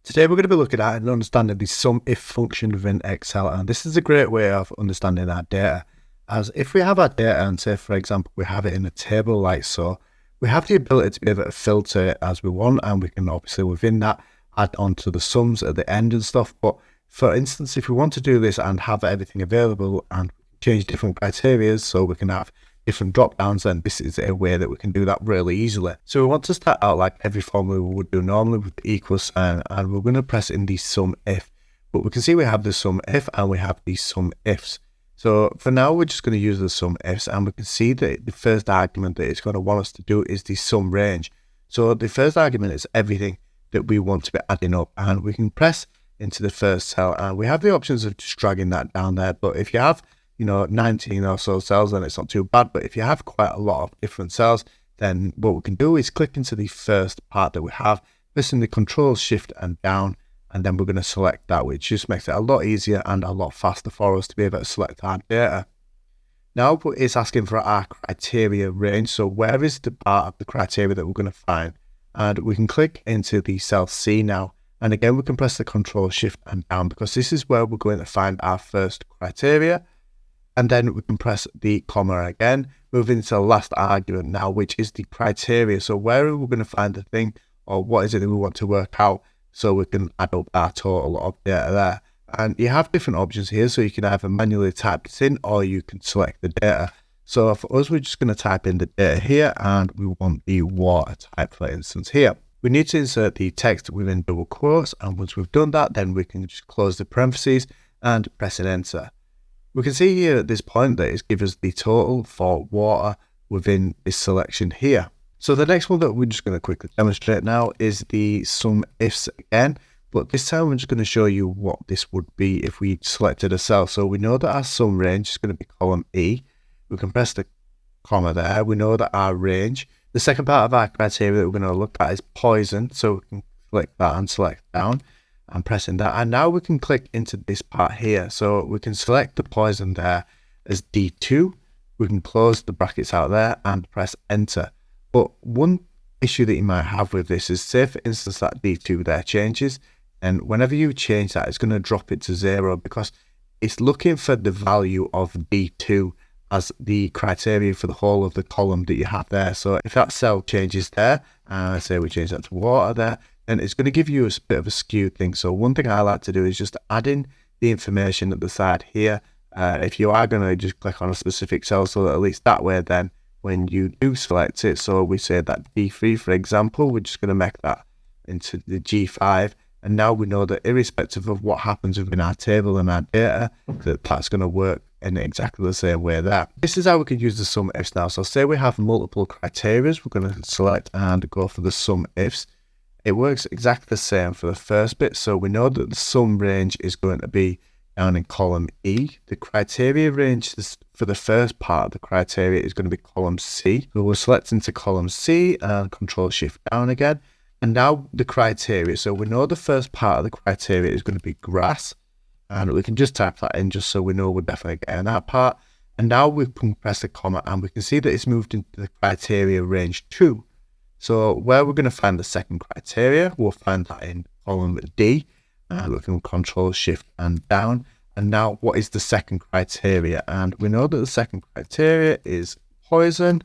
Today we're going to be looking at and understanding the SUMIFS function within Excel, and this is a great way of understanding our data. As if we have our data and say for example we have it in a table like so, we have the ability to be able to filter it as we want, and we can obviously within that add on to the sums at the end and stuff. But for instance, if we want to do this and have everything available and change different criteria so we can have different drop downs, then this is a way that we can do that really easily. So we want to start out like every formula we would do normally with the equal sign, and we're going to press in the SUMIF. But we can see we have the SUMIF and we have the SUMIFS. So for now we're just going to use the SUMIFS, and we can see that the first argument that it's going to want us to do is the sum range. So the first argument is everything that we want to be adding up, and we can press into the first cell and we have the options of just dragging that down there. But if you have 19 or so cells, then it's not too bad. But if you have quite a lot of different cells, then what we can do is click into the first part that we have, pressing the Control Shift and down, and then we're going to select that, which just makes it a lot easier and a lot faster for us to be able to select our data. Now it's asking for our criteria range. So where is the part of the criteria that we're going to find? And we can click into the cell C now, and again we can press the Control Shift and down, because this is where we're going to find our first criteria. And then we can press the comma again, moving to the last argument now, which is the criteria. So where are we going to find the thing, or what is it that we want to work out so we can add up our total of data there. And you have different options here, so you can either manually type this in or you can select the data. So for us, we're just going to type in the data here, and we want the water type, for instance, here. We need to insert the text within double quotes, and once we've done that, then we can just close the parentheses and press an enter. We can see here at this point that it's given us the total for water within this selection here. So the next one that we're just going to quickly demonstrate now is the SUMIFS again, but this time we're just going to show you what this would be if we selected a cell. So we know that our sum range is going to be column E. We can press the comma there. We know that our range, the second part of our criteria that we're going to look at is poison, so we can click that and select down. I'm pressing that, and now we can click into this part here. So we can select the poison there as D2. We can close the brackets out there and press enter. But one issue that you might have with this is, say for instance that D2 there changes, and whenever you change that, it's going to drop it to 0 because it's looking for the value of D2 as the criteria for the whole of the column that you have there. So if that cell changes there, say we change that to water there, and it's going to give you a bit of a skewed thing. So one thing I like to do is just add in the information at the side here. If you are going to just click on a specific cell, so that at least that way then when you do select it, so we say that G3 for example, we're just going to make that into the G5, and now we know that irrespective of what happens within our table and our data, that's going to work in exactly the same way there. This is how we can use the SUMIFS now. So say we have multiple criteria, we're going to select and go for the SUMIFS. It works exactly the same for the first bit. So we know that the sum range is going to be down in column E. The criteria range for the first part of the criteria is going to be column C. So we'll select into column C and Control Shift down again. And now the criteria. So we know the first part of the criteria is going to be grass. And we can just type that in just so we know we're definitely getting that part. And now we can press the comma and we can see that it's moved into the criteria range 2. So where we're going to find the second criteria, we'll find that in column D, and we can Control Shift and down. And now what is the second criteria? And we know that the second criteria is poison,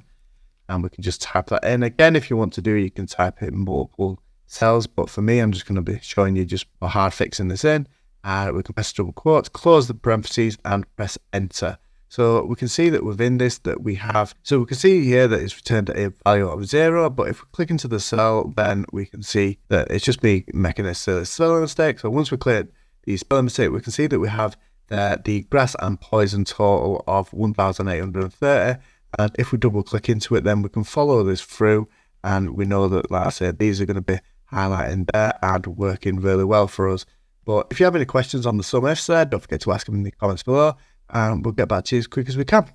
and we can just type that in. Again, if you want to do, you can type it in multiple cells, but for me, I'm just going to be showing you just for hard fixing this in. We can press double quotes, close the parentheses and press enter. So we can see that within this that we have, so we can see here that it's returned a value of 0, but if we click into the cell, then we can see that it's just me making a spelling mistake. So once we clear the spelling mistake, we can see that we have the grass and poison total of 1,830. And if we double click into it, then we can follow this through, and we know that, like I said, these are going to be highlighting there and working really well for us. But if you have any questions on the SUMIFS there, don't forget to ask them in the comments below, and we'll get back to you as quick as we can.